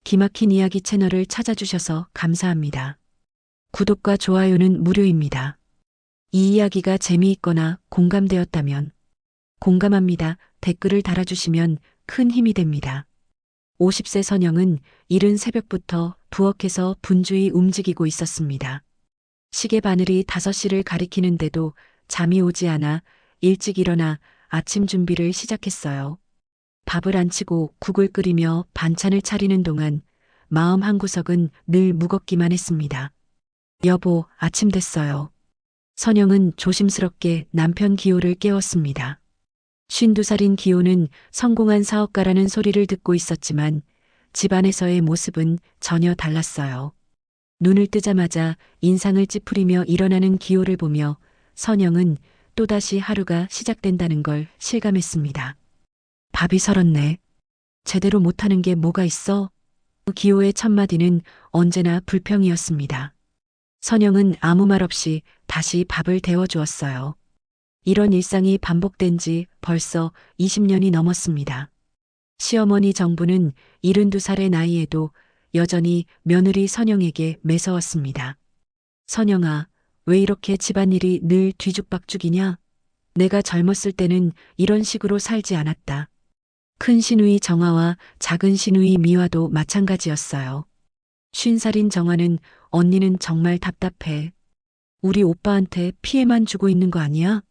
기막힌 이야기 채널을 찾아주셔서 감사합니다. 구독과 좋아요는 무료입니다. 이 이야기가 재미있거나 공감되었다면 공감합니다. 댓글을 달아주시면 큰 힘이 됩니다. 50세 선영은 이른 새벽부터 부엌에서 분주히 움직이고 있었습니다. 시계 바늘이 5시를 가리키는데도 잠이 오지 않아 일찍 일어나 아침 준비를 시작했어요. 밥을 안 치고 국을 끓이며 반찬을 차리는 동안 마음 한구석은 늘 무겁기만 했습니다. 여보, 아침 됐어요. 선영은 조심스럽게 남편 기호를 깨웠습니다. 52살인 기호는 성공한 사업가라는 소리를 듣고 있었지만 집안에서의 모습은 전혀 달랐어요. 눈을 뜨자마자 인상을 찌푸리며 일어나는 기호를 보며 선영은 또다시 하루가 시작된다는 걸 실감했습니다. 밥이 설었네. 제대로 못하는 게 뭐가 있어? 기호의 첫마디는 언제나 불평이었습니다. 선영은 아무 말 없이 다시 밥을 데워주었어요. 이런 일상이 반복된 지 벌써 20년이 넘었습니다. 시어머니 정부는 72살의 나이에도 여전히 며느리 선영에게 매서웠습니다. 선영아, 왜 이렇게 집안일이 늘 뒤죽박죽이냐? 내가 젊었을 때는 이런 식으로 살지 않았다. 큰 시누이 정아와 작은 시누이 미화도 마찬가지였어요. 50살인 정아는 언니는 정말 답답해. 우리 오빠한테 피해만 주고 있는 거 아니야?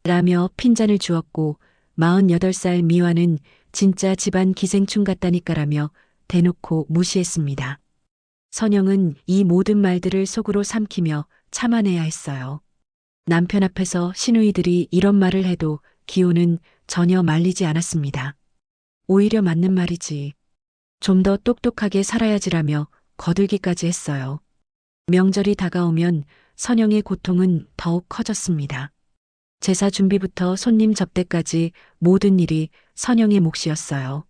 라며 핀잔을 주었고 48살 미화는 진짜 집안 기생충 같다니까라며 대놓고 무시했습니다. 선영은 이 모든 말들을 속으로 삼키며 참아내야 했어요. 남편 앞에서 시누이들이 이런 말을 해도 기호는 전혀 말리지 않았습니다. 오히려 맞는 말이지. 좀 더 똑똑하게 살아야지라며 거들기까지 했어요. 명절이 다가오면 선영의 고통은 더욱 커졌습니다. 제사 준비부터 손님 접대까지 모든 일이 선영의 몫이었어요.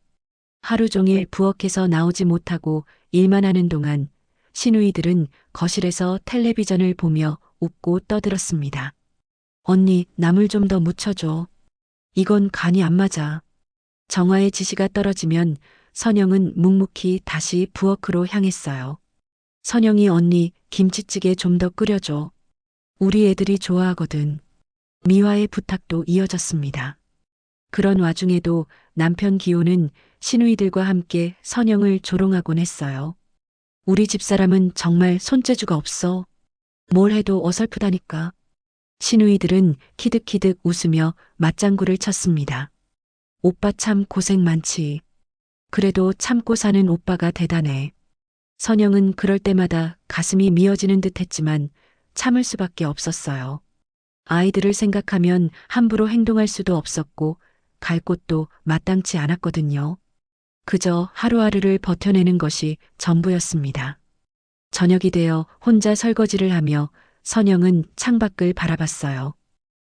하루 종일 부엌에서 나오지 못하고 일만 하는 동안 시누이들은 거실에서 텔레비전을 보며 웃고 떠들었습니다. 언니, 나물 좀 더 묻혀줘. 이건 간이 안 맞아. 정화의 지시가 떨어지면 선영은 묵묵히 다시 부엌으로 향했어요. 선영이 언니, 김치찌개 좀 더 끓여줘. 우리 애들이 좋아하거든. 미화의 부탁도 이어졌습니다. 그런 와중에도 남편 기호는 시누이들과 함께 선영을 조롱하곤 했어요. 우리 집사람은 정말 손재주가 없어. 뭘 해도 어설프다니까. 시누이들은 키득키득 웃으며 맞장구를 쳤습니다. 오빠 참 고생 많지. 그래도 참고 사는 오빠가 대단해. 선영은 그럴 때마다 가슴이 미어지는 듯 했지만 참을 수밖에 없었어요. 아이들을 생각하면 함부로 행동할 수도 없었고 갈 곳도 마땅치 않았거든요. 그저 하루하루를 버텨내는 것이 전부였습니다. 저녁이 되어 혼자 설거지를 하며 선영은 창밖을 바라봤어요.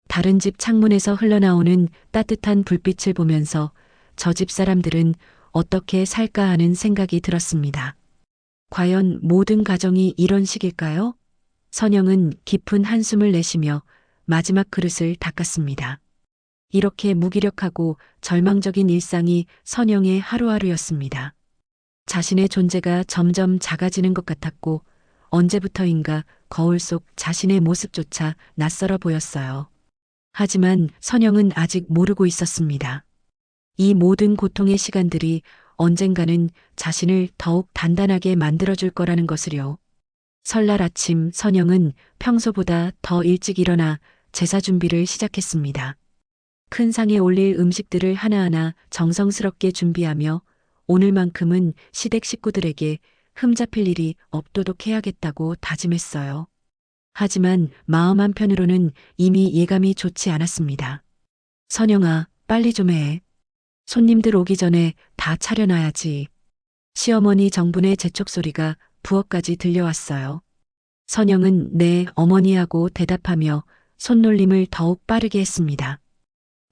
다른 집 창문에서 흘러나오는 따뜻한 불빛을 보면서 저 집 사람들은 어떻게 살까 하는 생각이 들었습니다. 과연 모든 가정이 이런 식일까요? 선영은 깊은 한숨을 내쉬며 마지막 그릇을 닦았습니다. 이렇게 무기력하고 절망적인 일상이 선영의 하루하루였습니다. 자신의 존재가 점점 작아지는 것 같았고 언제부터인가 거울 속 자신의 모습조차 낯설어 보였어요. 하지만 선영은 아직 모르고 있었습니다. 이 모든 고통의 시간들이 언젠가는 자신을 더욱 단단하게 만들어줄 거라는 것을요. 설날 아침 선영은 평소보다 더 일찍 일어나 제사 준비를 시작했습니다. 큰 상에 올릴 음식들을 하나하나 정성스럽게 준비하며 오늘만큼은 시댁 식구들에게 흠잡힐 일이 없도록 해야겠다고 다짐했어요. 하지만 마음 한편으로는 이미 예감이 좋지 않았습니다. 선영아, 빨리 좀 해. 손님들 오기 전에 다 차려놔야지. 시어머니 정분의 재촉 소리가 부엌까지 들려왔어요. 선영은 네, 어머니하고 대답하며 손놀림을 더욱 빠르게 했습니다.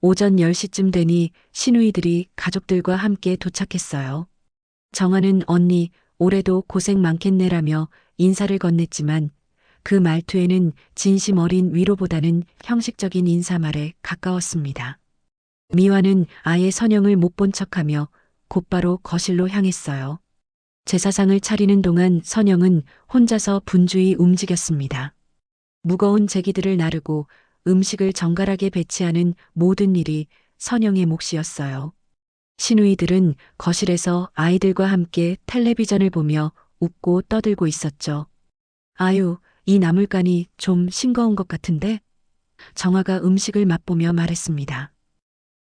오전 10시쯤 되니 시누이들이 가족들과 함께 도착했어요. 정아는 언니, 올해도 고생 많겠네라며 인사를 건넸지만 그 말투에는 진심 어린 위로보다는 형식적인 인사말에 가까웠습니다. 미화는 아예 선영을 못 본 척하며 곧바로 거실로 향했어요. 제사상을 차리는 동안 선영은 혼자서 분주히 움직였습니다. 무거운 제기들을 나르고 음식을 정갈하게 배치하는 모든 일이 선영의 몫이었어요. 시누이들은 거실에서 아이들과 함께 텔레비전을 보며 웃고 떠들고 있었죠. 아유, 이 나물간이 좀 싱거운 것 같은데? 정화가 음식을 맛보며 말했습니다.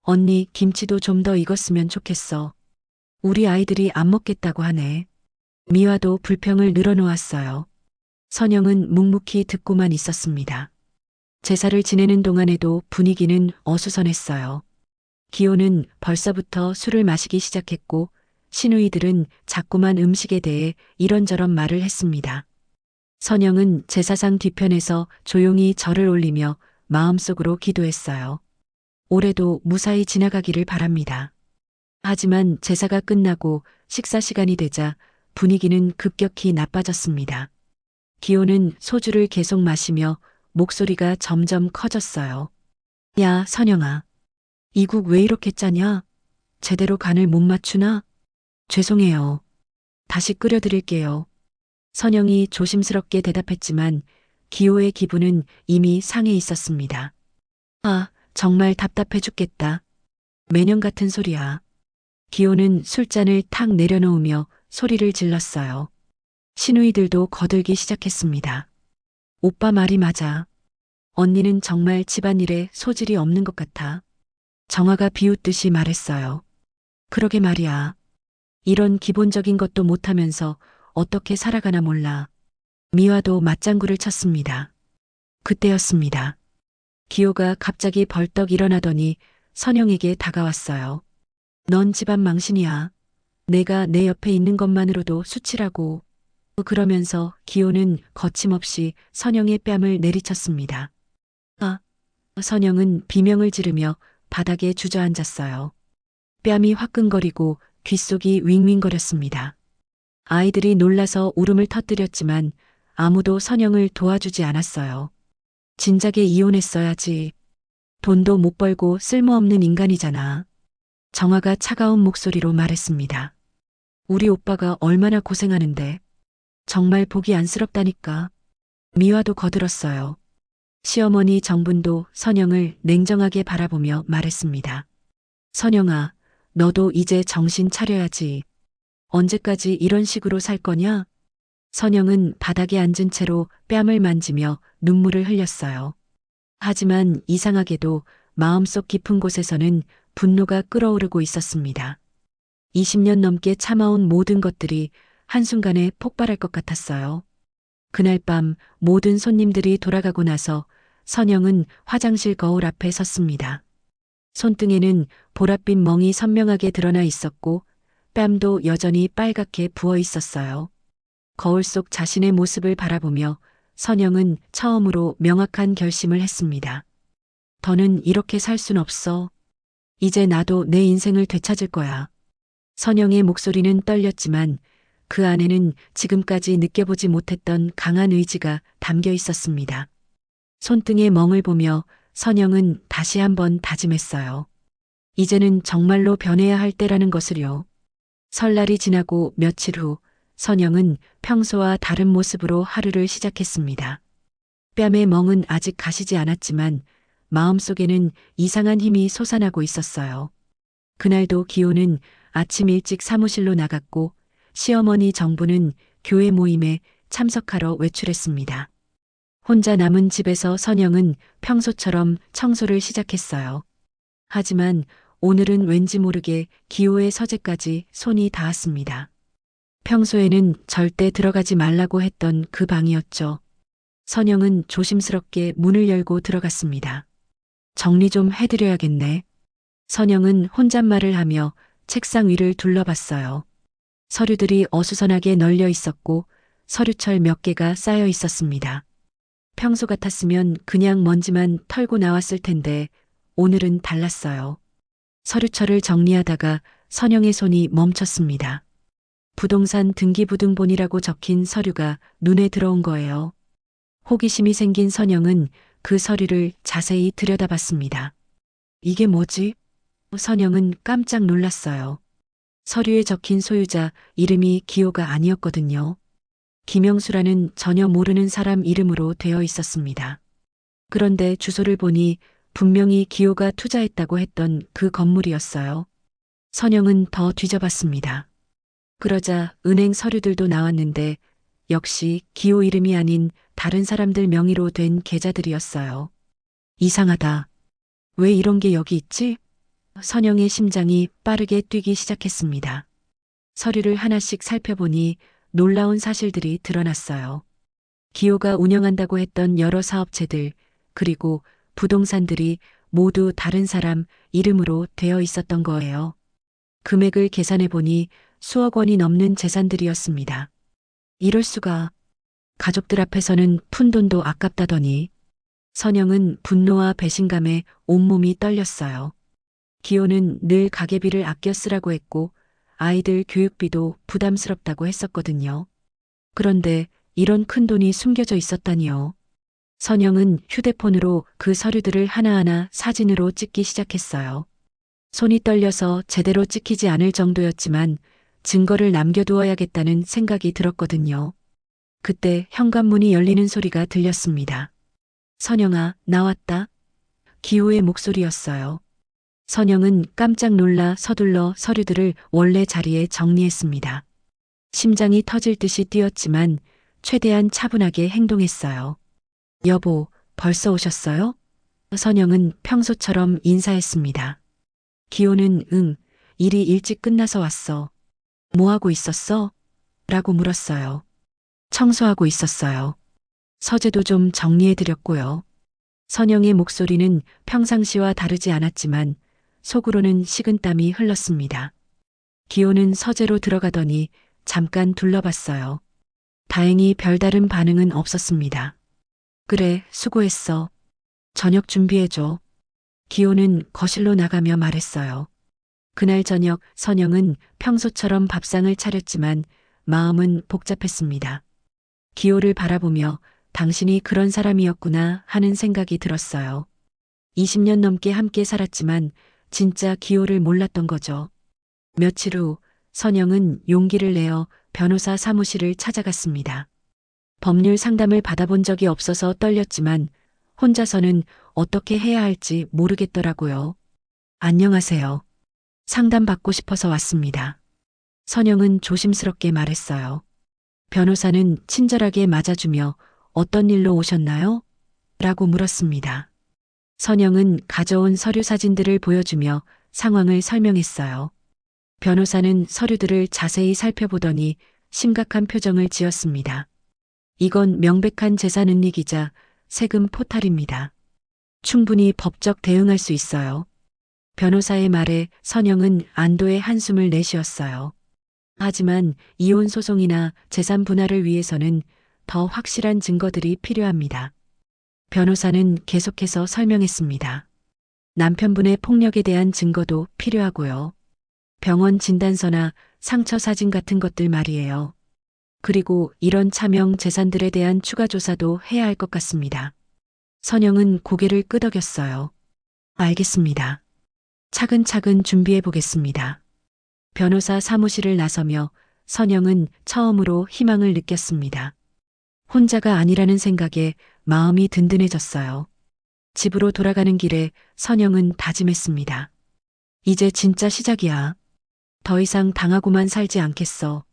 언니, 김치도 좀 더 익었으면 좋겠어. 우리 아이들이 안 먹겠다고 하네. 미화도 불평을 늘어놓았어요. 선영은 묵묵히 듣고만 있었습니다. 제사를 지내는 동안에도 분위기는 어수선했어요. 기호는 벌써부터 술을 마시기 시작했고 시누이들은 자꾸만 음식에 대해 이런저런 말을 했습니다. 선영은 제사상 뒤편에서 조용히 절을 올리며 마음속으로 기도했어요. 올해도 무사히 지나가기를 바랍니다. 하지만 제사가 끝나고 식사 시간이 되자 분위기는 급격히 나빠졌습니다. 기호는 소주를 계속 마시며 목소리가 점점 커졌어요. 야, 선영아. 이 국 왜 이렇게 짜냐? 제대로 간을 못 맞추나? 죄송해요. 다시 끓여드릴게요. 선영이 조심스럽게 대답했지만 기호의 기분은 이미 상해 있었습니다. 아, 정말 답답해 죽겠다. 매년 같은 소리야. 기호는 술잔을 탁 내려놓으며 소리를 질렀어요. 시누이들도 거들기 시작했습니다. 오빠 말이 맞아. 언니는 정말 집안일에 소질이 없는 것 같아. 정화가 비웃듯이 말했어요. 그러게 말이야. 이런 기본적인 것도 못하면서 어떻게 살아가나 몰라. 미화도 맞장구를 쳤습니다. 그때였습니다. 기호가 갑자기 벌떡 일어나더니 선영에게 다가왔어요. 넌 집안 망신이야. 내가 내 옆에 있는 것만으로도 수치라고. 그러면서 기호는 거침없이 선영의 뺨을 내리쳤습니다. 아, 선영은 비명을 지르며 바닥에 주저앉았어요. 뺨이 화끈거리고 귓속이 윙윙거렸습니다. 아이들이 놀라서 울음을 터뜨렸지만 아무도 선영을 도와주지 않았어요. 진작에 이혼했어야지. 돈도 못 벌고 쓸모없는 인간이잖아. 정화가 차가운 목소리로 말했습니다. 우리 오빠가 얼마나 고생하는데. 정말 보기 안쓰럽다니까. 미화도 거들었어요. 시어머니 정분도 선영을 냉정하게 바라보며 말했습니다. 선영아, 너도 이제 정신 차려야지. 언제까지 이런 식으로 살 거냐? 선영은 바닥에 앉은 채로 뺨을 만지며 눈물을 흘렸어요. 하지만 이상하게도 마음속 깊은 곳에서는 분노가 끓어오르고 있었습니다. 20년 넘게 참아온 모든 것들이 한순간에 폭발할 것 같았어요. 그날 밤 모든 손님들이 돌아가고 나서 선영은 화장실 거울 앞에 섰습니다. 손등에는 보랏빛 멍이 선명하게 드러나 있었고 뺨도 여전히 빨갛게 부어 있었어요. 거울 속 자신의 모습을 바라보며 선영은 처음으로 명확한 결심을 했습니다. 더는 이렇게 살 순 없어. 이제 나도 내 인생을 되찾을 거야. 선영의 목소리는 떨렸지만 그 안에는 지금까지 느껴보지 못했던 강한 의지가 담겨 있었습니다. 손등의 멍을 보며 선영은 다시 한번 다짐했어요. 이제는 정말로 변해야 할 때라는 것을요. 설날이 지나고 며칠 후 선영은 평소와 다른 모습으로 하루를 시작했습니다. 뺨의 멍은 아직 가시지 않았지만 마음속에는 이상한 힘이 솟아나고 있었어요. 그날도 기호는 아침 일찍 사무실로 나갔고 시어머니 정부는 교회 모임에 참석하러 외출했습니다. 혼자 남은 집에서 선영은 평소처럼 청소를 시작했어요. 하지만 오늘은 왠지 모르게 기호의 서재까지 손이 닿았습니다. 평소에는 절대 들어가지 말라고 했던 그 방이었죠. 선영은 조심스럽게 문을 열고 들어갔습니다. 정리 좀 해드려야겠네. 선영은 혼잣말을 하며 책상 위를 둘러봤어요. 서류들이 어수선하게 널려 있었고 서류철 몇 개가 쌓여 있었습니다. 평소 같았으면 그냥 먼지만 털고 나왔을 텐데 오늘은 달랐어요. 서류철을 정리하다가 선영의 손이 멈췄습니다. 부동산 등기부등본이라고 적힌 서류가 눈에 들어온 거예요. 호기심이 생긴 선영은 그 서류를 자세히 들여다봤습니다. 이게 뭐지? 선영은 깜짝 놀랐어요. 서류에 적힌 소유자 이름이 기호가 아니었거든요. 김영수라는 전혀 모르는 사람 이름으로 되어 있었습니다. 그런데 주소를 보니 분명히 기호가 투자했다고 했던 그 건물이었어요. 선영은 더 뒤져봤습니다. 그러자 은행 서류들도 나왔는데 역시 기호 이름이 아닌 다른 사람들 명의로 된 계좌들이었어요. 이상하다. 왜 이런 게 여기 있지? 선영의 심장이 빠르게 뛰기 시작했습니다. 서류를 하나씩 살펴보니 놀라운 사실들이 드러났어요. 기호가 운영한다고 했던 여러 사업체들, 그리고 부동산들이 모두 다른 사람 이름으로 되어 있었던 거예요. 금액을 계산해 보니 수억 원이 넘는 재산들이었습니다. 이럴 수가. 가족들 앞에서는 푼돈도 아깝다더니. 선영은 분노와 배신감에 온몸이 떨렸어요. 기호는 늘 가계비를 아껴 쓰라고 했고 아이들 교육비도 부담스럽다고 했었거든요. 그런데 이런 큰 돈이 숨겨져 있었다니요. 선영은 휴대폰으로 그 서류들을 하나하나 사진으로 찍기 시작했어요. 손이 떨려서 제대로 찍히지 않을 정도였지만 증거를 남겨두어야겠다는 생각이 들었거든요. 그때 현관문이 열리는 소리가 들렸습니다. 선영아, 나왔다. 기호의 목소리였어요. 선영은 깜짝 놀라 서둘러 서류들을 원래 자리에 정리했습니다. 심장이 터질 듯이 뛰었지만 최대한 차분하게 행동했어요. 여보, 벌써 오셨어요? 선영은 평소처럼 인사했습니다. 기호는 응, 일이 일찍 끝나서 왔어. 뭐 하고 있었어? 라고 물었어요. 청소하고 있었어요. 서재도 좀 정리해드렸고요. 선영의 목소리는 평상시와 다르지 않았지만 속으로는 식은땀이 흘렀습니다. 기호는 서재로 들어가더니 잠깐 둘러봤어요. 다행히 별다른 반응은 없었습니다. 그래, 수고했어. 저녁 준비해줘. 기호는 거실로 나가며 말했어요. 그날 저녁 선영은 평소처럼 밥상을 차렸지만 마음은 복잡했습니다. 기호를 바라보며 당신이 그런 사람이었구나 하는 생각이 들었어요. 20년 넘게 함께 살았지만 진짜 기호를 몰랐던 거죠. 며칠 후 선영은 용기를 내어 변호사 사무실을 찾아갔습니다. 법률 상담을 받아본 적이 없어서 떨렸지만 혼자서는 어떻게 해야 할지 모르겠더라고요. 안녕하세요. 상담받고 싶어서 왔습니다. 선영은 조심스럽게 말했어요. 변호사는 친절하게 맞아주며 어떤 일로 오셨나요? 라고 물었습니다. 선영은 가져온 서류 사진들을 보여주며 상황을 설명했어요. 변호사는 서류들을 자세히 살펴보더니 심각한 표정을 지었습니다. 이건 명백한 재산 은닉이자 세금 포탈입니다. 충분히 법적 대응할 수 있어요. 변호사의 말에 선영은 안도의 한숨을 내쉬었어요. 하지만 이혼 소송이나 재산 분할을 위해서는 더 확실한 증거들이 필요합니다. 변호사는 계속해서 설명했습니다. 남편분의 폭력에 대한 증거도 필요하고요. 병원 진단서나 상처 사진 같은 것들 말이에요. 그리고 이런 차명 재산들에 대한 추가 조사도 해야 할 것 같습니다. 선영은 고개를 끄덕였어요. 알겠습니다. 차근차근 준비해 보겠습니다. 변호사 사무실을 나서며 선영은 처음으로 희망을 느꼈습니다. 혼자가 아니라는 생각에 마음이 든든해졌어요. 집으로 돌아가는 길에 선영은 다짐했습니다. 이제 진짜 시작이야. 더 이상 당하고만 살지 않겠어.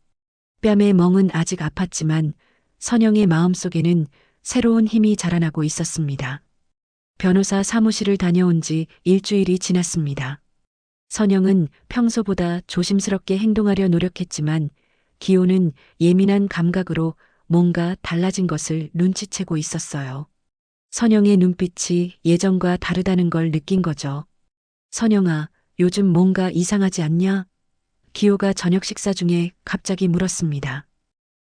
뺨의 멍은 아직 아팠지만 선영의 마음속에는 새로운 힘이 자라나고 있었습니다. 변호사 사무실을 다녀온 지 일주일이 지났습니다. 선영은 평소보다 조심스럽게 행동하려 노력했지만 기호는 예민한 감각으로 뭔가 달라진 것을 눈치채고 있었어요. 선영의 눈빛이 예전과 다르다는 걸 느낀 거죠. 선영아, 요즘 뭔가 이상하지 않냐? 기호가 저녁 식사 중에 갑자기 물었습니다.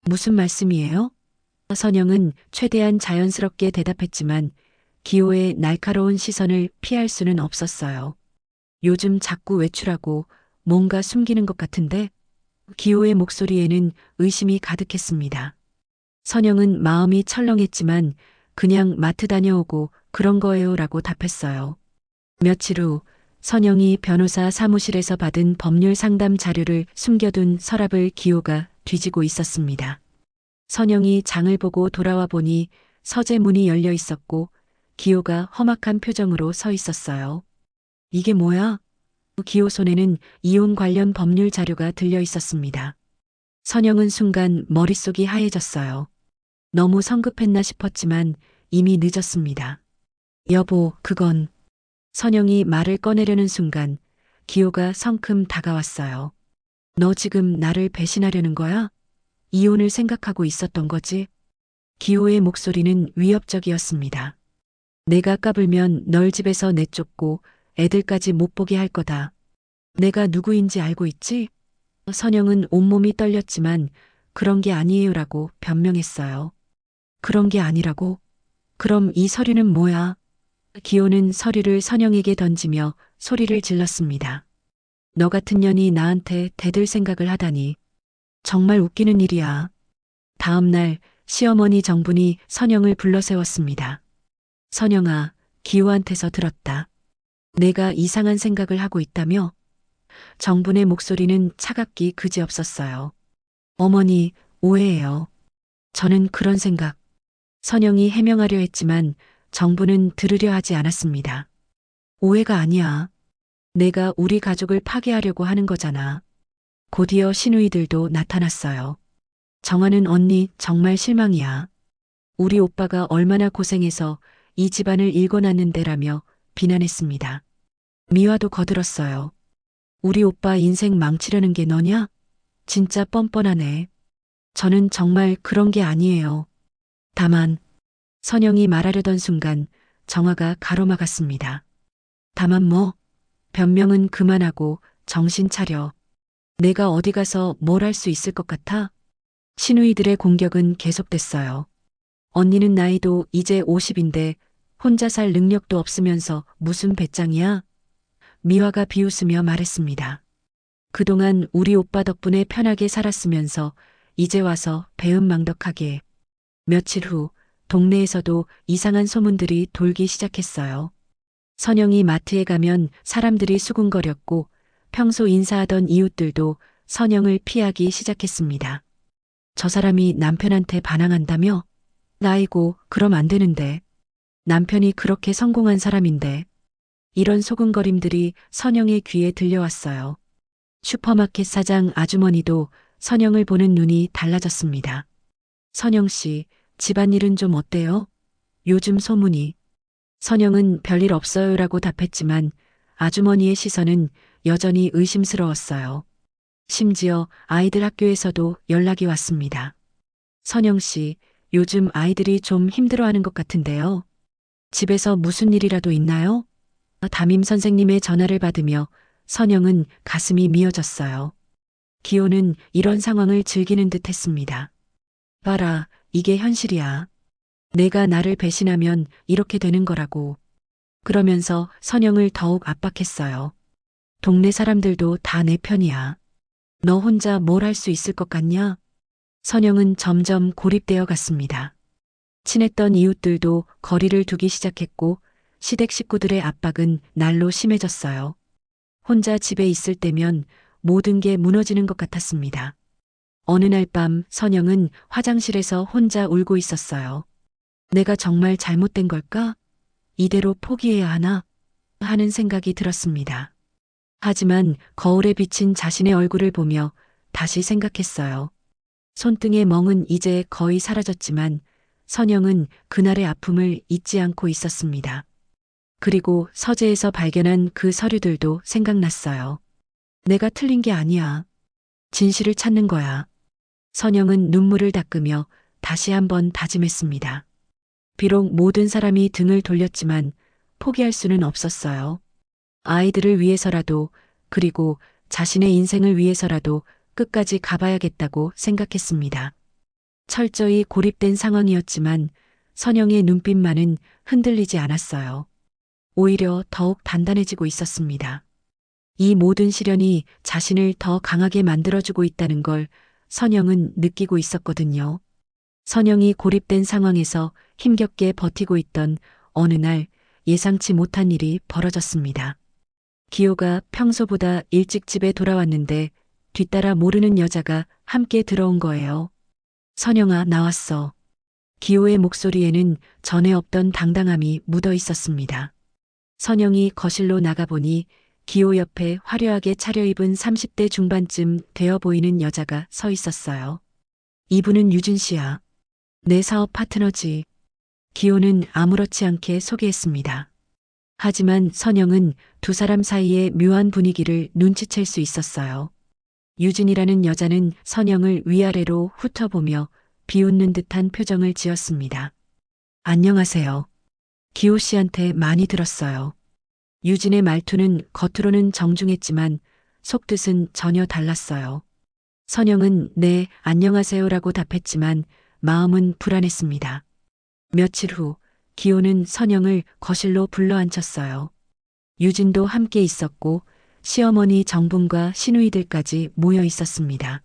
무슨 말씀이에요? 선영은 최대한 자연스럽게 대답했지만 기호의 날카로운 시선을 피할 수는 없었어요. 요즘 자꾸 외출하고 뭔가 숨기는 것 같은데? 기호의 목소리에는 의심이 가득했습니다. 선영은 마음이 철렁했지만 그냥 마트 다녀오고 그런 거예요 라고 답했어요. 며칠 후 선영이 변호사 사무실에서 받은 법률 상담 자료를 숨겨둔 서랍을 기호가 뒤지고 있었습니다. 선영이 장을 보고 돌아와 보니 서재 문이 열려 있었고 기호가 험악한 표정으로 서 있었어요. 이게 뭐야? 기호 손에는 이혼 관련 법률 자료가 들려 있었습니다. 선영은 순간 머릿속이 하얘졌어요. 너무 성급했나 싶었지만 이미 늦었습니다. 여보, 그건... 선영이 말을 꺼내려는 순간 기호가 성큼 다가왔어요. 너 지금 나를 배신하려는 거야? 이혼을 생각하고 있었던 거지? 기호의 목소리는 위협적이었습니다. 내가 까불면 널 집에서 내쫓고 애들까지 못 보게 할 거다. 내가 누구인지 알고 있지? 선영은 온몸이 떨렸지만 그런 게 아니에요라고 변명했어요. 그런 게 아니라고? 그럼 이 서류는 뭐야? 기호는 서류를 선영에게 던지며 소리를 질렀습니다. 너 같은 년이 나한테 대들 생각을 하다니. 정말 웃기는 일이야. 다음 날 시어머니 정분이 선영을 불러 세웠습니다. 선영아, 기호한테서 들었다. 내가 이상한 생각을 하고 있다며? 정분의 목소리는 차갑기 그지없었어요. 어머니, 오해예요. 저는 그런 생각. 선영이 해명하려 했지만 정부는 들으려 하지 않았습니다. 오해가 아니야. 내가 우리 가족을 파괴하려고 하는 거잖아. 곧이어 시누이들도 나타났어요. 정하는 언니 정말 실망이야. 우리 오빠가 얼마나 고생해서 이 집안을 일궈놨는데라며 비난했습니다. 미화도 거들었어요. 우리 오빠 인생 망치려는 게 너냐? 진짜 뻔뻔하네. 저는 정말 그런 게 아니에요. 다만 선영이 말하려던 순간 정화가 가로막았습니다. 다만 뭐? 변명은 그만하고 정신 차려. 내가 어디 가서 뭘 할 수 있을 것 같아? 시누이들의 공격은 계속됐어요. 언니는 나이도 이제 50인데 혼자 살 능력도 없으면서 무슨 배짱이야? 미화가 비웃으며 말했습니다. 그동안 우리 오빠 덕분에 편하게 살았으면서 이제 와서 배은망덕하게. 며칠 후 동네에서도 이상한 소문들이 돌기 시작했어요. 선영이 마트에 가면 사람들이 수군거렸고 평소 인사하던 이웃들도 선영을 피하기 시작했습니다. 저 사람이 남편한테 반항한다며? 나이고 그럼 안 되는데. 남편이 그렇게 성공한 사람인데. 이런 소근거림들이 선영의 귀에 들려왔어요. 슈퍼마켓 사장 아주머니도 선영을 보는 눈이 달라졌습니다. 선영 씨, 집안일은 좀 어때요? 요즘 소문이. 선영은 별일 없어요라고 답했지만 아주머니의 시선은 여전히 의심스러웠어요. 심지어 아이들 학교에서도 연락이 왔습니다. 선영 씨, 요즘 아이들이 좀 힘들어하는 것 같은데요. 집에서 무슨 일이라도 있나요? 담임 선생님의 전화를 받으며 선영은 가슴이 미어졌어요. 기호는 이런 상황을 즐기는 듯 했습니다. 봐라, 이게 현실이야. 내가 나를 배신하면 이렇게 되는 거라고. 그러면서 선영을 더욱 압박했어요. 동네 사람들도 다 내 편이야. 너 혼자 뭘 할 수 있을 것 같냐? 선영은 점점 고립되어 갔습니다. 친했던 이웃들도 거리를 두기 시작했고 시댁 식구들의 압박은 날로 심해졌어요. 혼자 집에 있을 때면 모든 게 무너지는 것 같았습니다. 어느 날 밤 선영은 화장실에서 혼자 울고 있었어요. 내가 정말 잘못된 걸까? 이대로 포기해야 하나? 하는 생각이 들었습니다. 하지만 거울에 비친 자신의 얼굴을 보며 다시 생각했어요. 손등의 멍은 이제 거의 사라졌지만 선영은 그날의 아픔을 잊지 않고 있었습니다. 그리고 서재에서 발견한 그 서류들도 생각났어요. 내가 틀린 게 아니야. 진실을 찾는 거야. 선영은 눈물을 닦으며 다시 한번 다짐했습니다. 비록 모든 사람이 등을 돌렸지만 포기할 수는 없었어요. 아이들을 위해서라도 그리고 자신의 인생을 위해서라도 끝까지 가봐야겠다고 생각했습니다. 철저히 고립된 상황이었지만 선영의 눈빛만은 흔들리지 않았어요. 오히려 더욱 단단해지고 있었습니다. 이 모든 시련이 자신을 더 강하게 만들어주고 있다는 걸 선영은 느끼고 있었거든요. 선영이 고립된 상황에서 힘겹게 버티고 있던 어느 날 예상치 못한 일이 벌어졌습니다. 기호가 평소보다 일찍 집에 돌아왔는데 뒤따라 모르는 여자가 함께 들어온 거예요. 선영아, 나왔어. 기호의 목소리에는 전에 없던 당당함이 묻어 있었습니다. 선영이 거실로 나가보니 기호 옆에 화려하게 차려입은 30대 중반쯤 되어 보이는 여자가 서 있었어요. 이분은 유진 씨야. 내 사업 파트너지. 기호는 아무렇지 않게 소개했습니다. 하지만 선영은 두 사람 사이의 묘한 분위기를 눈치챌 수 있었어요. 유진이라는 여자는 선영을 위아래로 훑어보며 비웃는 듯한 표정을 지었습니다. 안녕하세요. 기호 씨한테 많이 들었어요. 유진의 말투는 겉으로는 정중했지만 속뜻은 전혀 달랐어요. 선영은 네, 안녕하세요라고 답했지만 마음은 불안했습니다. 며칠 후 기호는 선영을 거실로 불러 앉혔어요. 유진도 함께 있었고 시어머니 정분과 시누이들까지 모여 있었습니다.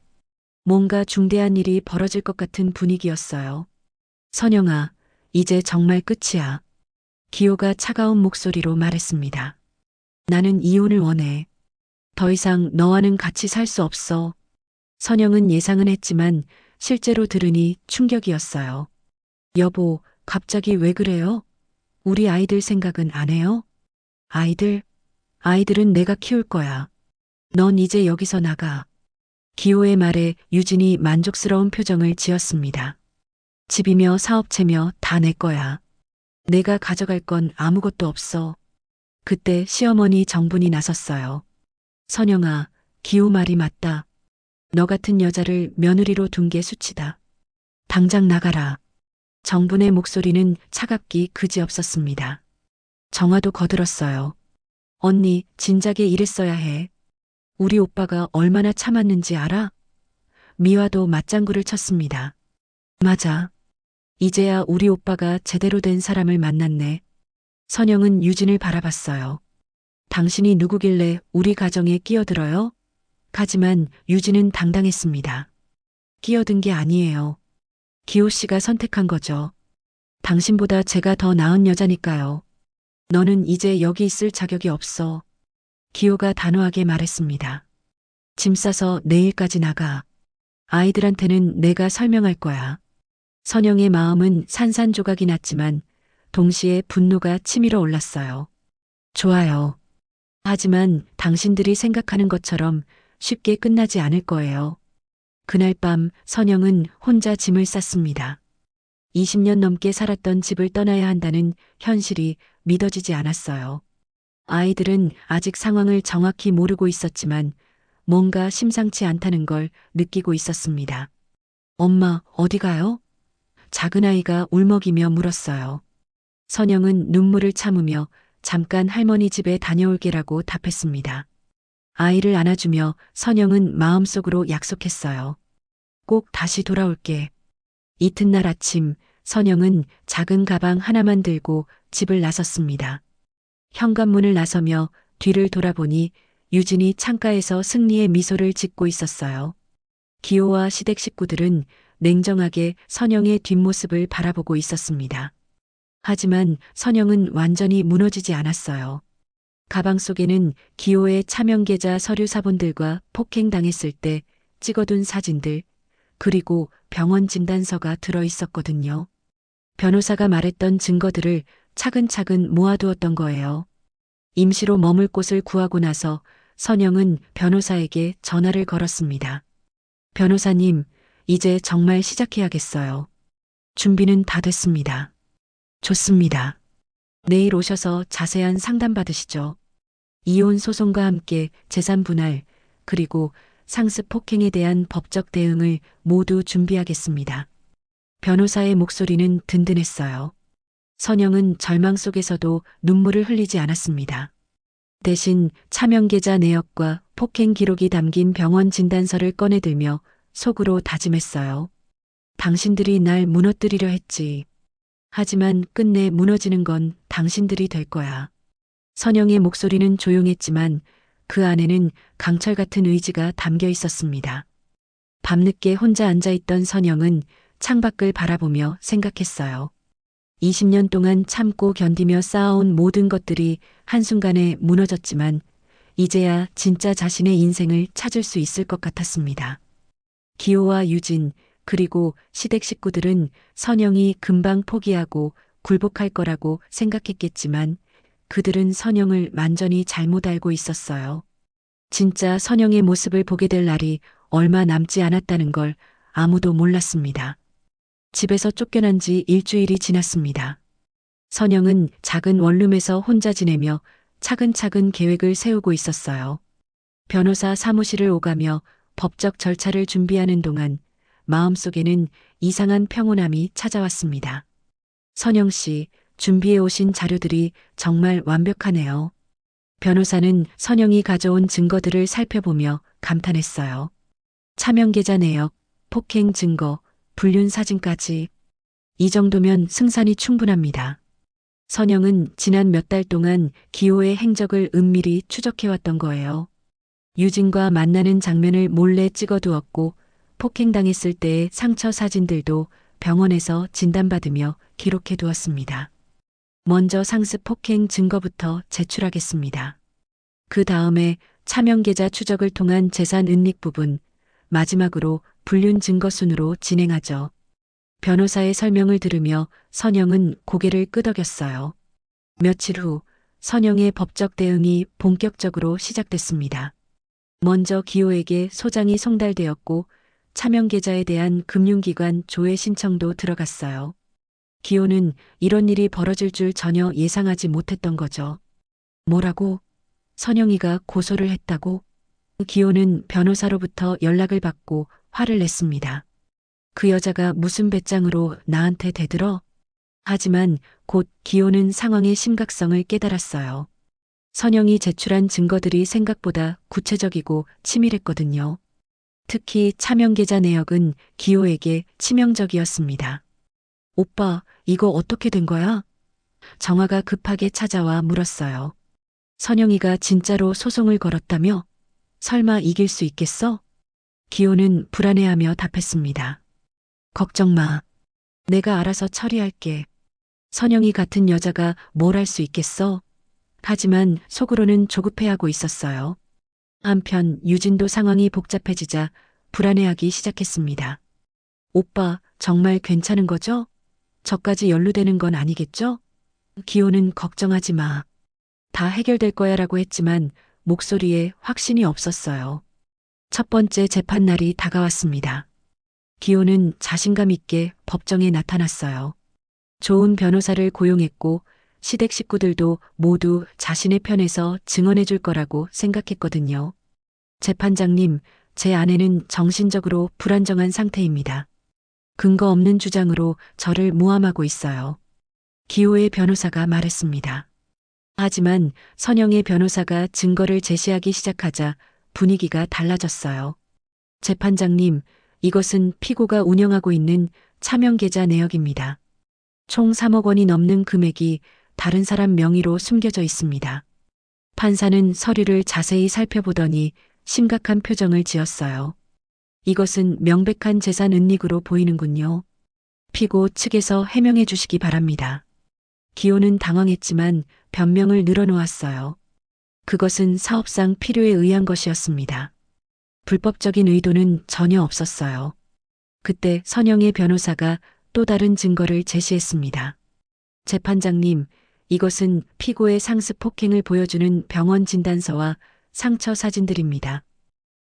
뭔가 중대한 일이 벌어질 것 같은 분위기였어요. 선영아, 이제 정말 끝이야. 기호가 차가운 목소리로 말했습니다. 나는 이혼을 원해. 더 이상 너와는 같이 살 수 없어. 선영은 예상은 했지만 실제로 들으니 충격이었어요. 여보, 갑자기 왜 그래요? 우리 아이들 생각은 안 해요? 아이들은 내가 키울 거야. 넌 이제 여기서 나가. 기호의 말에 유진이 만족스러운 표정을 지었습니다. 집이며 사업체며 다 내 거야. 내가 가져갈 건 아무것도 없어. 그때 시어머니 정분이 나섰어요. 선영아, 기호 말이 맞다. 너 같은 여자를 며느리로 둔 게 수치다. 당장 나가라. 정분의 목소리는 차갑기 그지없었습니다. 정화도 거들었어요. 언니, 진작에 이랬어야 해. 우리 오빠가 얼마나 참았는지 알아? 미화도 맞장구를 쳤습니다. 맞아. 이제야 우리 오빠가 제대로 된 사람을 만났네. 선영은 유진을 바라봤어요. 당신이 누구길래 우리 가정에 끼어들어요? 하지만 유진은 당당했습니다. 끼어든 게 아니에요. 기호 씨가 선택한 거죠. 당신보다 제가 더 나은 여자니까요. 너는 이제 여기 있을 자격이 없어. 기호가 단호하게 말했습니다. 짐 싸서 내일까지 나가. 아이들한테는 내가 설명할 거야. 선영의 마음은 산산조각이 났지만 동시에 분노가 치밀어 올랐어요. 좋아요. 하지만 당신들이 생각하는 것처럼 쉽게 끝나지 않을 거예요. 그날 밤 선영은 혼자 짐을 쌌습니다. 20년 넘게 살았던 집을 떠나야 한다는 현실이 믿어지지 않았어요. 아이들은 아직 상황을 정확히 모르고 있었지만 뭔가 심상치 않다는 걸 느끼고 있었습니다. 엄마, 어디 가요? 작은 아이가 울먹이며 물었어요. 선영은 눈물을 참으며 잠깐 할머니 집에 다녀올게라고 답했습니다. 아이를 안아주며 선영은 마음속으로 약속했어요. 꼭 다시 돌아올게. 이튿날 아침 선영은 작은 가방 하나만 들고 집을 나섰습니다. 현관문을 나서며 뒤를 돌아보니 유진이 창가에서 승리의 미소를 짓고 있었어요. 기호와 시댁 식구들은 냉정하게 선영의 뒷모습을 바라보고 있었습니다. 하지만 선영은 완전히 무너지지 않았어요. 가방 속에는 기호의 차명계좌 서류 사본들과 폭행당했을 때 찍어둔 사진들, 그리고 병원 진단서가 들어 있었거든요. 변호사가 말했던 증거들을 차근차근 모아두었던 거예요. 임시로 머물 곳을 구하고 나서 선영은 변호사에게 전화를 걸었습니다. 변호사님, 이제 정말 시작해야겠어요. 준비는 다 됐습니다. 좋습니다. 내일 오셔서 자세한 상담 받으시죠. 이혼 소송과 함께 재산 분할, 그리고 상습 폭행에 대한 법적 대응을 모두 준비하겠습니다. 변호사의 목소리는 든든했어요. 선영은 절망 속에서도 눈물을 흘리지 않았습니다. 대신 차명계좌 내역과 폭행 기록이 담긴 병원 진단서를 꺼내들며 속으로 다짐했어요. 당신들이 날 무너뜨리려 했지. 하지만 끝내 무너지는 건 당신들이 될 거야. 선영의 목소리는 조용했지만 그 안에는 강철 같은 의지가 담겨 있었습니다. 밤늦게 혼자 앉아있던 선영은 창밖을 바라보며 생각했어요. 20년 동안 참고 견디며 쌓아온 모든 것들이 한순간에 무너졌지만 이제야 진짜 자신의 인생을 찾을 수 있을 것 같았습니다. 기호와 유진, 그리고 시댁 식구들은 선영이 금방 포기하고 굴복할 거라고 생각했겠지만 그들은 선영을 완전히 잘못 알고 있었어요. 진짜 선영의 모습을 보게 될 날이 얼마 남지 않았다는 걸 아무도 몰랐습니다. 집에서 쫓겨난 지 일주일이 지났습니다. 선영은 작은 원룸에서 혼자 지내며 차근차근 계획을 세우고 있었어요. 변호사 사무실을 오가며 법적 절차를 준비하는 동안 마음속에는 이상한 평온함이 찾아왔습니다. 선영 씨, 준비해 오신 자료들이 정말 완벽하네요. 변호사는 선영이 가져온 증거들을 살펴보며 감탄했어요. 차명 계좌 내역, 폭행 증거, 불륜 사진까지. 이 정도면 승산이 충분합니다. 선영은 지난 몇 달 동안 기호의 행적을 은밀히 추적해왔던 거예요. 유진과 만나는 장면을 몰래 찍어두었고 폭행당했을 때의 상처 사진들도 병원에서 진단받으며 기록해두었습니다. 먼저 상습 폭행 증거부터 제출하겠습니다. 그 다음에 차명 계좌 추적을 통한 재산 은닉 부분, 마지막으로 불륜 증거 순으로 진행하죠. 변호사의 설명을 들으며 선영은 고개를 끄덕였어요. 며칠 후 선영의 법적 대응이 본격적으로 시작됐습니다. 먼저 기호에게 소장이 송달되었고 차명 계좌에 대한 금융기관 조회 신청도 들어갔어요. 기호는 이런 일이 벌어질 줄 전혀 예상하지 못했던 거죠. 뭐라고? 선영이가 고소를 했다고? 기호는 변호사로부터 연락을 받고 화를 냈습니다. 그 여자가 무슨 배짱으로 나한테 대들어? 하지만 곧 기호는 상황의 심각성을 깨달았어요. 선영이 제출한 증거들이 생각보다 구체적이고 치밀했거든요. 특히 차명 계좌 내역은 기호에게 치명적이었습니다. 오빠, 이거 어떻게 된 거야? 정화가 급하게 찾아와 물었어요. 선영이가 진짜로 소송을 걸었다며? 설마 이길 수 있겠어? 기호는 불안해하며 답했습니다. 걱정 마. 내가 알아서 처리할게. 선영이 같은 여자가 뭘 할 수 있겠어? 하지만 속으로는 조급해하고 있었어요. 한편 유진도 상황이 복잡해지자 불안해하기 시작했습니다. 오빠, 정말 괜찮은 거죠? 저까지 연루되는 건 아니겠죠? 기호는 걱정하지 마. 다 해결될 거야 라고 했지만 목소리에 확신이 없었어요. 첫 번째 재판 날이 다가왔습니다. 기호는 자신감 있게 법정에 나타났어요. 좋은 변호사를 고용했고 시댁 식구들도 모두 자신의 편에서 증언해 줄 거라고 생각했거든요. 재판장님, 제 아내는 정신적으로 불안정한 상태입니다. 근거 없는 주장으로 저를 모함하고 있어요. 기호의 변호사가 말했습니다. 하지만 선영의 변호사가 증거를 제시하기 시작하자 분위기가 달라졌어요. 재판장님, 이것은 피고가 운영하고 있는 차명 계좌 내역입니다. 총 3억 원이 넘는 금액이 다른 사람 명의로 숨겨져 있습니다. 판사는 서류를 자세히 살펴보더니 심각한 표정을 지었어요. 이것은 명백한 재산 은닉으로 보이는군요. 피고 측에서 해명해 주시기 바랍니다. 기호는 당황했지만 변명을 늘어놓았어요. 그것은 사업상 필요에 의한 것이었습니다. 불법적인 의도는 전혀 없었어요. 그때 선영의 변호사가 또 다른 증거를 제시했습니다. 재판장님, 이것은 피고의 상습 폭행을 보여주는 병원 진단서와 상처 사진들입니다.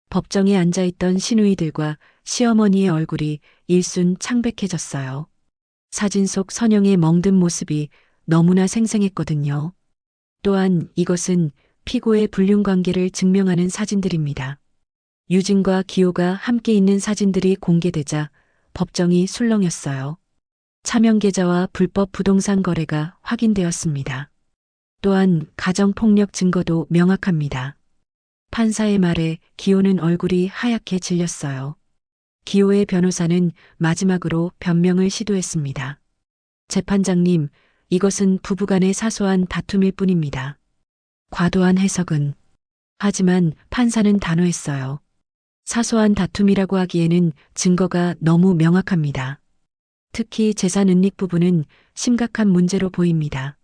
법정에 앉아있던 시누이들과 시어머니의 얼굴이 일순 창백해졌어요. 사진 속 선영의 멍든 모습이 너무나 생생했거든요. 또한 이것은 피고의 불륜 관계를 증명하는 사진들입니다. 유진과 기호가 함께 있는 사진들이 공개되자 법정이 술렁였어요. 차명 계좌와 불법 부동산 거래가 확인되었습니다. 또한 가정폭력 증거도 명확합니다. 판사의 말에 기호는 얼굴이 하얗게 질렸어요. 기호의 변호사는 마지막으로 변명을 시도했습니다. 재판장님, 이것은 부부간의 사소한 다툼일 뿐입니다. 과도한 해석은. 하지만 판사는 단호했어요. 사소한 다툼이라고 하기에는 증거가 너무 명확합니다. 특히 재산 은닉 부분은 심각한 문제로 보입니다.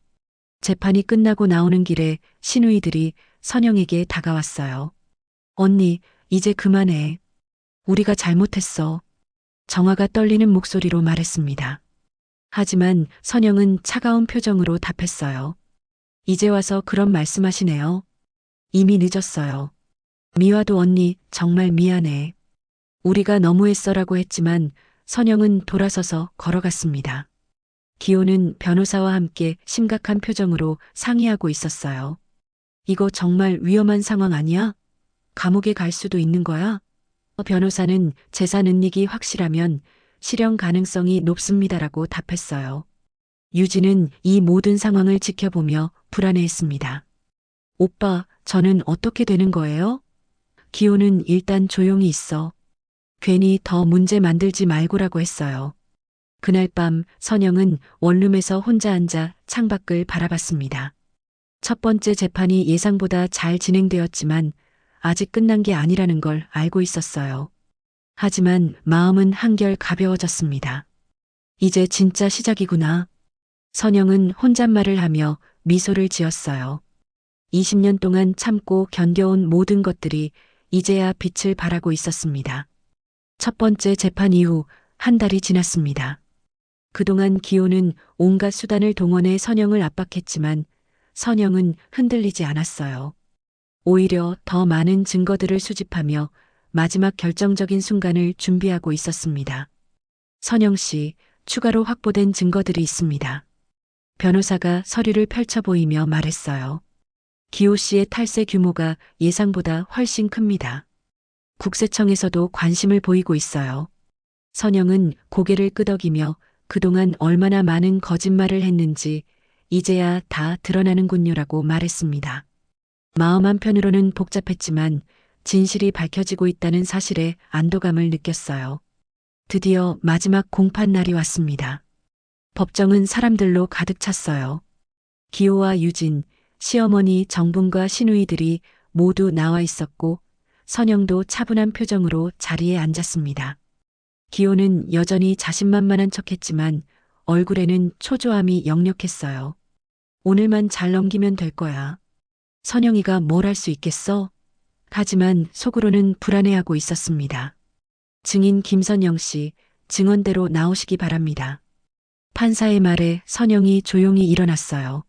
재판이 끝나고 나오는 길에 시누이들이 선영에게 다가왔어요. 언니, 이제 그만해. 우리가 잘못했어. 정화가 떨리는 목소리로 말했습니다. 하지만 선영은 차가운 표정으로 답했어요. 이제 와서 그런 말씀하시네요. 이미 늦었어요. 미화도 언니, 정말 미안해. 우리가 너무했어라고 했지만 선영은 돌아서서 걸어갔습니다. 기호는 변호사와 함께 심각한 표정으로 상의하고 있었어요. 이거 정말 위험한 상황 아니야? 감옥에 갈 수도 있는 거야? 변호사는 재산 은닉이 확실하면 실형 가능성이 높습니다라고 답했어요. 유진은 이 모든 상황을 지켜보며 불안해했습니다. 오빠, 저는 어떻게 되는 거예요? 기호는 일단 조용히 있어. 괜히 더 문제 만들지 말고라고 했어요. 그날 밤 선영은 원룸에서 혼자 앉아 창밖을 바라봤습니다. 첫 번째 재판이 예상보다 잘 진행되었지만 아직 끝난 게 아니라는 걸 알고 있었어요. 하지만 마음은 한결 가벼워졌습니다. 이제 진짜 시작이구나. 선영은 혼잣말을 하며 미소를 지었어요. 20년 동안 참고 견뎌온 모든 것들이 이제야 빛을 발하고 있었습니다. 첫 번째 재판 이후 한 달이 지났습니다. 그동안 기호는 온갖 수단을 동원해 선영을 압박했지만 선영은 흔들리지 않았어요. 오히려 더 많은 증거들을 수집하며 마지막 결정적인 순간을 준비하고 있었습니다. 선영 씨, 추가로 확보된 증거들이 있습니다. 변호사가 서류를 펼쳐 보이며 말했어요. 기호 씨의 탈세 규모가 예상보다 훨씬 큽니다. 국세청에서도 관심을 보이고 있어요. 선영은 고개를 끄덕이며 그동안 얼마나 많은 거짓말을 했는지 이제야 다 드러나는군요라고 말했습니다. 마음 한편으로는 복잡했지만 진실이 밝혀지고 있다는 사실에 안도감을 느꼈어요. 드디어 마지막 공판 날이 왔습니다. 법정은 사람들로 가득 찼어요. 기호와 유진, 시어머니 정분과 시누이들이 모두 나와 있었고 선영도 차분한 표정으로 자리에 앉았습니다. 기호는 여전히 자신만만한 척했지만 얼굴에는 초조함이 역력했어요. 오늘만 잘 넘기면 될 거야. 선영이가 뭘 할 수 있겠어? 하지만 속으로는 불안해하고 있었습니다. 증인 김선영 씨, 증언대로 나오시기 바랍니다. 판사의 말에 선영이 조용히 일어났어요.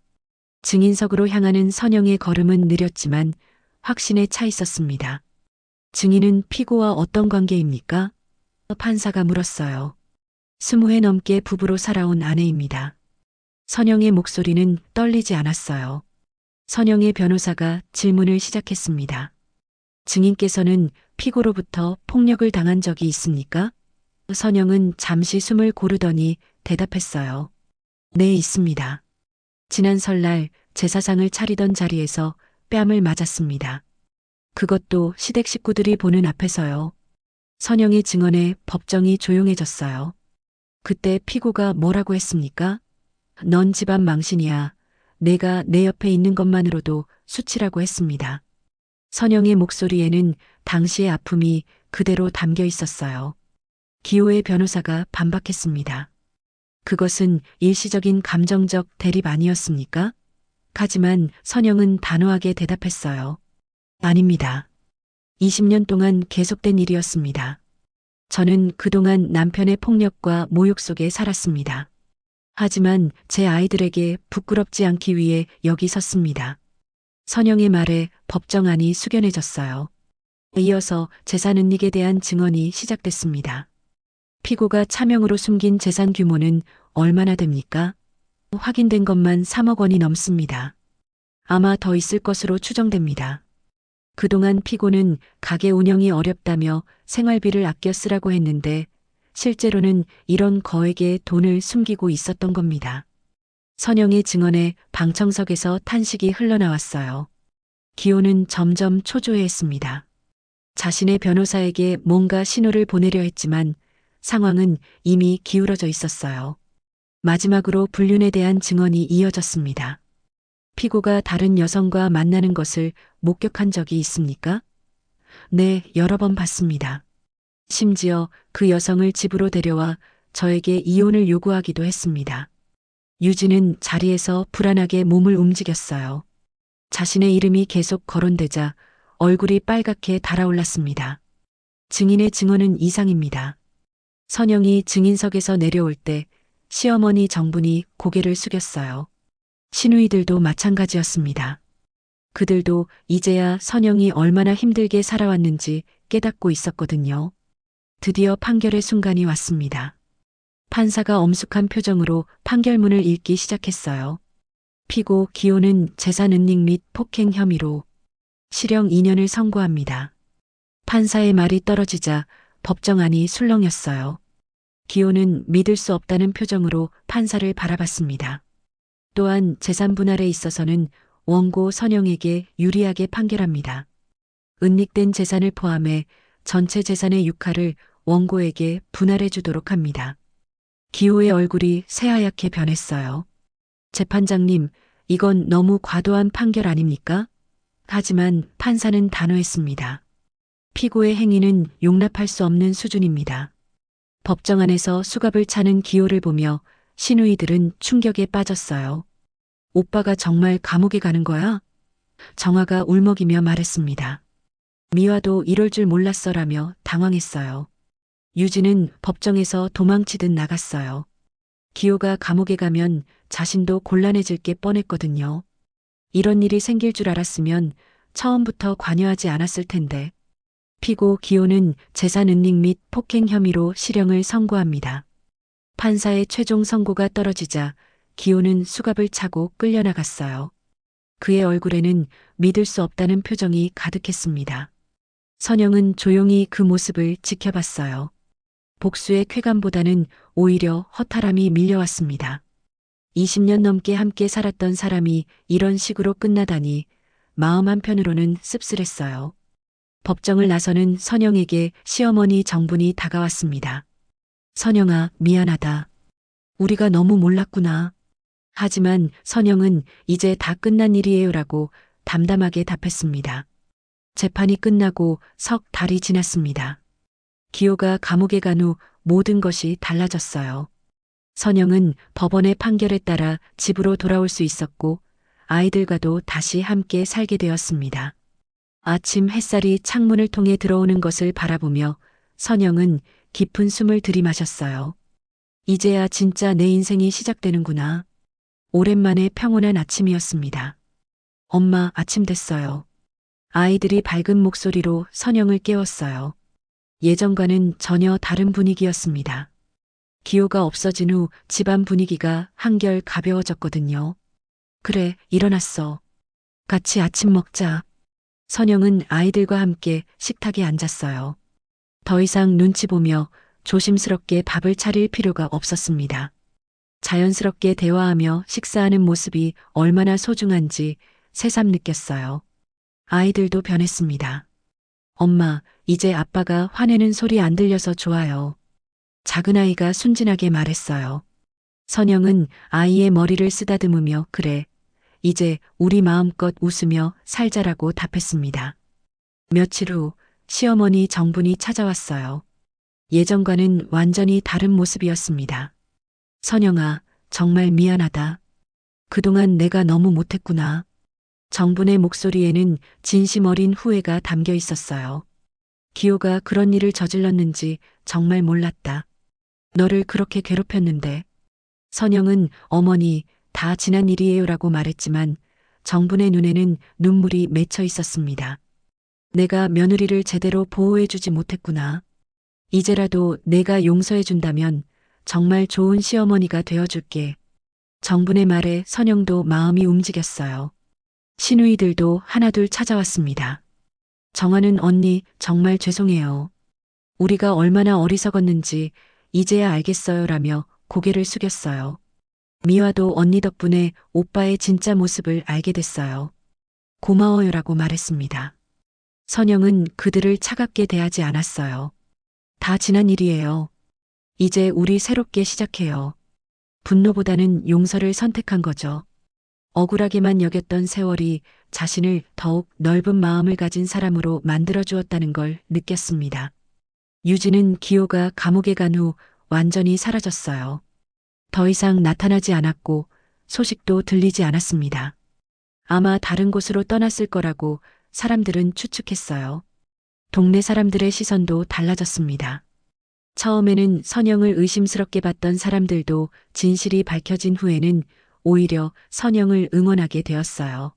증인석으로 향하는 선영의 걸음은 느렸지만 확신에 차 있었습니다. 증인은 피고와 어떤 관계입니까? 판사가 물었어요. 20회 넘게 부부로 살아온 아내입니다. 선영의 목소리는 떨리지 않았어요. 선영의 변호사가 질문을 시작했습니다. 증인께서는 피고로부터 폭력을 당한 적이 있습니까? 선영은 잠시 숨을 고르더니 대답했어요. 네, 있습니다. 지난 설날 제사상을 차리던 자리에서 뺨을 맞았습니다. 그것도 시댁 식구들이 보는 앞에서요. 선영의 증언에 법정이 조용해졌어요. 그때 피고가 뭐라고 했습니까? 넌 집안 망신이야. 내가 내 옆에 있는 것만으로도 수치라고 했습니다. 선영의 목소리에는 당시의 아픔이 그대로 담겨 있었어요. 기호의 변호사가 반박했습니다. 그것은 일시적인 감정적 대립 아니었습니까? 하지만 선영은 단호하게 대답했어요. 아닙니다. 20년 동안 계속된 일이었습니다. 저는 그동안 남편의 폭력과 모욕 속에 살았습니다. 하지만 제 아이들에게 부끄럽지 않기 위해 여기 섰습니다. 선영의 말에 법정안이 숙연해졌어요. 이어서 재산 은닉에 대한 증언이 시작됐습니다. 피고가 차명으로 숨긴 재산 규모는 얼마나 됩니까? 확인된 것만 3억 원이 넘습니다. 아마 더 있을 것으로 추정됩니다. 그동안 피고는 가게 운영이 어렵다며 생활비를 아껴 쓰라고 했는데 실제로는 이런 거액의 돈을 숨기고 있었던 겁니다. 선영의 증언에 방청석에서 탄식이 흘러나왔어요. 기호는 점점 초조해했습니다. 자신의 변호사에게 뭔가 신호를 보내려 했지만 상황은 이미 기울어져 있었어요. 마지막으로 불륜에 대한 증언이 이어졌습니다. 피고가 다른 여성과 만나는 것을 목격한 적이 있습니까? 네, 여러 번 봤습니다. 심지어 그 여성을 집으로 데려와 저에게 이혼을 요구하기도 했습니다. 유진은 자리에서 불안하게 몸을 움직였어요. 자신의 이름이 계속 거론되자 얼굴이 빨갛게 달아올랐습니다. 증인의 증언은 이상입니다. 선영이 증인석에서 내려올 때 시어머니 정분이 고개를 숙였어요. 시누이들도 마찬가지였습니다. 그들도 이제야 선영이 얼마나 힘들게 살아왔는지 깨닫고 있었거든요. 드디어 판결의 순간이 왔습니다. 판사가 엄숙한 표정으로 판결문을 읽기 시작했어요. 피고 기호는 재산 은닉 및 폭행 혐의로 실형 2년을 선고합니다. 판사의 말이 떨어지자 법정안이 술렁였어요. 기호는 믿을 수 없다는 표정으로 판사를 바라봤습니다. 또한 재산 분할에 있어서는 원고 선영에게 유리하게 판결합니다. 은닉된 재산을 포함해 전체 재산의 6할을 원고에게 분할해 주도록 합니다. 기호의 얼굴이 새하얗게 변했어요. 재판장님, 이건 너무 과도한 판결 아닙니까? 하지만 판사는 단호했습니다. 피고의 행위는 용납할 수 없는 수준입니다. 법정 안에서 수갑을 차는 기호를 보며 시누이들은 충격에 빠졌어요. 오빠가 정말 감옥에 가는 거야? 정화가 울먹이며 말했습니다. 미화도 이럴 줄 몰랐어라며 당황했어요. 유진은 법정에서 도망치듯 나갔어요. 기호가 감옥에 가면 자신도 곤란해질 게 뻔했거든요. 이런 일이 생길 줄 알았으면 처음부터 관여하지 않았을 텐데. 피고 기호는 재산 은닉 및 폭행 혐의로 실형을 선고합니다. 판사의 최종 선고가 떨어지자 기호는 수갑을 차고 끌려나갔어요. 그의 얼굴에는 믿을 수 없다는 표정이 가득했습니다. 선영은 조용히 그 모습을 지켜봤어요. 복수의 쾌감보다는 오히려 허탈함이 밀려왔습니다. 20년 넘게 함께 살았던 사람이 이런 식으로 끝나다니 마음 한편으로는 씁쓸했어요. 법정을 나서는 선영에게 시어머니 정분이 다가왔습니다. 선영아, 미안하다. 우리가 너무 몰랐구나. 하지만 선영은 이제 다 끝난 일이에요라고 담담하게 답했습니다. 재판이 끝나고 석 달이 지났습니다. 기호가 감옥에 간 후 모든 것이 달라졌어요. 선영은 법원의 판결에 따라 집으로 돌아올 수 있었고 아이들과도 다시 함께 살게 되었습니다. 아침 햇살이 창문을 통해 들어오는 것을 바라보며 선영은 깊은 숨을 들이마셨어요. 이제야 진짜 내 인생이 시작되는구나. 오랜만에 평온한 아침이었습니다. 엄마, 아침 됐어요. 아이들이 밝은 목소리로 선영을 깨웠어요. 예전과는 전혀 다른 분위기였습니다. 기호가 없어진 후 집안 분위기가 한결 가벼워졌거든요. 그래, 일어났어. 같이 아침 먹자. 선영은 아이들과 함께 식탁에 앉았어요. 더 이상 눈치 보며 조심스럽게 밥을 차릴 필요가 없었습니다. 자연스럽게 대화하며 식사하는 모습이 얼마나 소중한지 새삼 느꼈어요. 아이들도 변했습니다. 엄마, 이제 아빠가 화내는 소리 안 들려서 좋아요. 작은 아이가 순진하게 말했어요. 선영은 아이의 머리를 쓰다듬으며 그래, 이제 우리 마음껏 웃으며 살자라고 답했습니다. 며칠 후 시어머니 정분이 찾아왔어요. 예전과는 완전히 다른 모습이었습니다. 선영아, 정말 미안하다. 그동안 내가 너무 못했구나. 정분의 목소리에는 진심 어린 후회가 담겨 있었어요. 기호가 그런 일을 저질렀는지 정말 몰랐다. 너를 그렇게 괴롭혔는데. 선영은 어머니, 다 지난 일이에요라고 말했지만 정분의 눈에는 눈물이 맺혀 있었습니다. 내가 며느리를 제대로 보호해주지 못했구나. 이제라도 내가 용서해준다면 정말 좋은 시어머니가 되어줄게. 정분의 말에 선영도 마음이 움직였어요. 시누이들도 하나둘 찾아왔습니다. 정화는 언니, 정말 죄송해요. 우리가 얼마나 어리석었는지 이제야 알겠어요라며 고개를 숙였어요. 미화도 언니 덕분에 오빠의 진짜 모습을 알게 됐어요. 고마워요라고 말했습니다. 선영은 그들을 차갑게 대하지 않았어요. 다 지난 일이에요. 이제 우리 새롭게 시작해요. 분노보다는 용서를 선택한 거죠. 억울하게만 여겼던 세월이 자신을 더욱 넓은 마음을 가진 사람으로 만들어주었다는 걸 느꼈습니다. 유진은 기호가 감옥에 간 후 완전히 사라졌어요. 더 이상 나타나지 않았고 소식도 들리지 않았습니다. 아마 다른 곳으로 떠났을 거라고 사람들은 추측했어요. 동네 사람들의 시선도 달라졌습니다. 처음에는 선영을 의심스럽게 봤던 사람들도 진실이 밝혀진 후에는 오히려 선영을 응원하게 되었어요.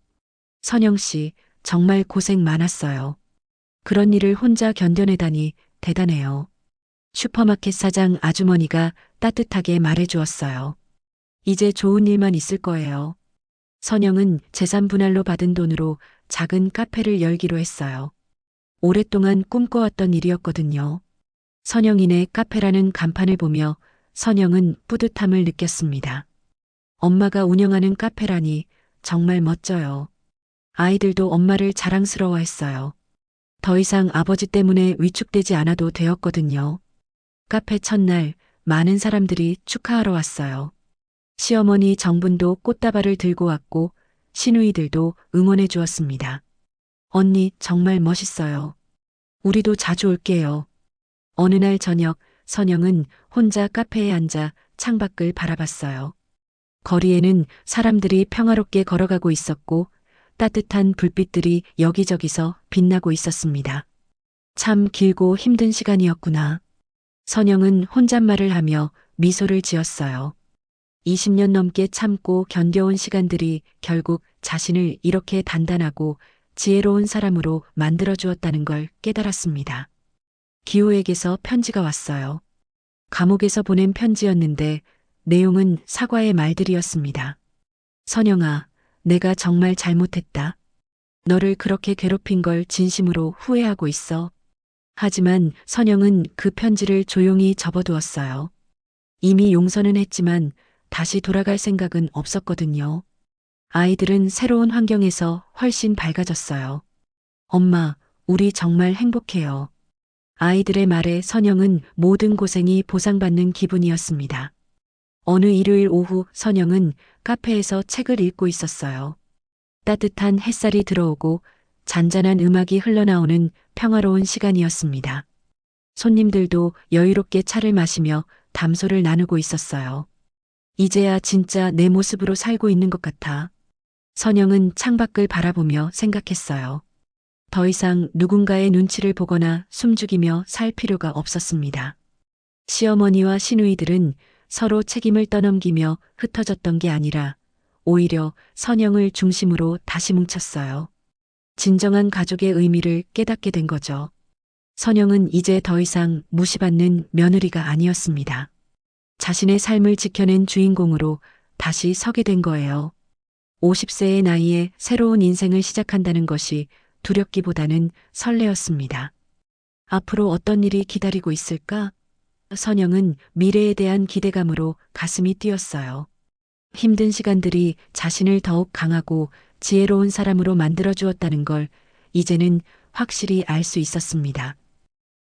선영 씨, 정말 고생 많았어요. 그런 일을 혼자 견뎌내다니 대단해요. 슈퍼마켓 사장 아주머니가 따뜻하게 말해주었어요. 이제 좋은 일만 있을 거예요. 선영은 재산 분할로 받은 돈으로 작은 카페를 열기로 했어요. 오랫동안 꿈꿔왔던 일이었거든요. 선영이네 카페라는 간판을 보며 선영은 뿌듯함을 느꼈습니다. 엄마가 운영하는 카페라니 정말 멋져요. 아이들도 엄마를 자랑스러워했어요. 더 이상 아버지 때문에 위축되지 않아도 되었거든요. 카페 첫날 많은 사람들이 축하하러 왔어요. 시어머니 정분도 꽃다발을 들고 왔고 시누이들도 응원해 주었습니다. 언니 정말 멋있어요. 우리도 자주 올게요. 어느 날 저녁 선영은 혼자 카페에 앉아 창밖을 바라봤어요. 거리에는 사람들이 평화롭게 걸어가고 있었고 따뜻한 불빛들이 여기저기서 빛나고 있었습니다. 참 길고 힘든 시간이었구나. 선영은 혼잣말을 하며 미소를 지었어요. 20년 넘게 참고 견뎌온 시간들이 결국 자신을 이렇게 단단하고 지혜로운 사람으로 만들어주었다는 걸 깨달았습니다. 기호에게서 편지가 왔어요. 감옥에서 보낸 편지였는데 내용은 사과의 말들이었습니다. 선영아, 내가 정말 잘못했다. 너를 그렇게 괴롭힌 걸 진심으로 후회하고 있어. 하지만 선영은 그 편지를 조용히 접어두었어요. 이미 용서는 했지만 다시 돌아갈 생각은 없었거든요. 아이들은 새로운 환경에서 훨씬 밝아졌어요. 엄마, 우리 정말 행복해요. 아이들의 말에 선영은 모든 고생이 보상받는 기분이었습니다. 어느 일요일 오후 선영은 카페에서 책을 읽고 있었어요. 따뜻한 햇살이 들어오고 잔잔한 음악이 흘러나오는 평화로운 시간이었습니다. 손님들도 여유롭게 차를 마시며 담소를 나누고 있었어요. 이제야 진짜 내 모습으로 살고 있는 것 같아. 선영은 창밖을 바라보며 생각했어요. 더 이상 누군가의 눈치를 보거나 숨죽이며 살 필요가 없었습니다. 시어머니와 시누이들은 서로 책임을 떠넘기며 흩어졌던 게 아니라 오히려 선영을 중심으로 다시 뭉쳤어요. 진정한 가족의 의미를 깨닫게 된 거죠. 선영은 이제 더 이상 무시받는 며느리가 아니었습니다. 자신의 삶을 지켜낸 주인공으로 다시 서게 된 거예요. 50세의 나이에 새로운 인생을 시작한다는 것이 두렵기보다는 설레었습니다. 앞으로 어떤 일이 기다리고 있을까? 선영은 미래에 대한 기대감으로 가슴이 뛰었어요. 힘든 시간들이 자신을 더욱 강하고 지혜로운 사람으로 만들어 주었다는 걸 이제는 확실히 알 수 있었습니다.